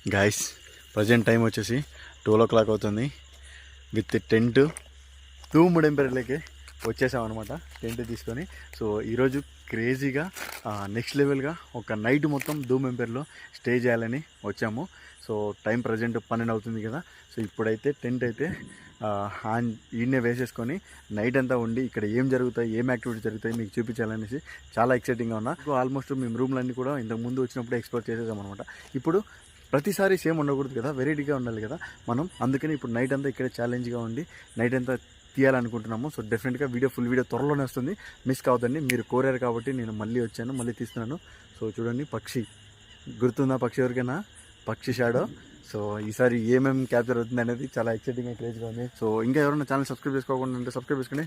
Guys present time వచ్చేసి 12 o'clock అవుతుంది. With tent తూముడెంపెరర్లకి వచ్చేసాం అనమాట టెంట్ తీసుకొని. సో ఈరోజు క్రేజీగా నెక్స్ట్ లెవెల్గా ఒక నైట్ మొత్తం ధూమ్ ఎంపైర్లో స్టే చేయాలని వచ్చాము. సో టైం ప్రజెంట్ 12 అవుతుంది కదా. సో ఇప్పుడైతే టెంట్ అయితే ఈయనే వేసేసుకొని నైట్ అంతా ఉండి ఇక్కడ ఏం జరుగుతాయి, ఏం యాక్టివిటీ జరుగుతాయి మీకు చూపించాలనేసి చాలా ఎక్సైటింగ్గా ఉన్నా. ఆల్మోస్ట్ మేము రూమ్లన్నీ కూడా ఇంతకు ముందు వచ్చినప్పుడు ఎక్స్ప్లోర్ చేసేసాం అనమాట. ఇప్పుడు ప్రతిసారి సేమ్ ఉండకూడదు కదా, వెరైటీగా ఉండాలి కదా మనం. అందుకని ఇప్పుడు నైట్ అంతా ఇక్కడే ఛాలెంజ్గా ఉండి నైట్ అంతా తీయాలనుకుంటున్నాము. సో డెఫినెట్గా ఫుల్ వీడియో త్వరలోనే వస్తుంది, మిస్ కావద్దండి. మీరు కోరారు కాబట్టి నేను మళ్ళీ వచ్చాను, మళ్ళీ తీస్తున్నాను. సో చూడండి, పక్షి గుర్తుందా? పక్షి ఎవరికైనా పక్షి షాడో. సో ఈసారి ఏమేమి క్యాప్చర్ అవుతుంది అనేది చాలా ఎక్సైటింగ్గా క్రేజ్గా ఉంది. సో ఇంకా ఎవరైనా ఛానల్ సబ్స్క్రైబ్ చేసుకోకుండా ఉంటే సబ్స్క్రైబ్ చేసుకోండి.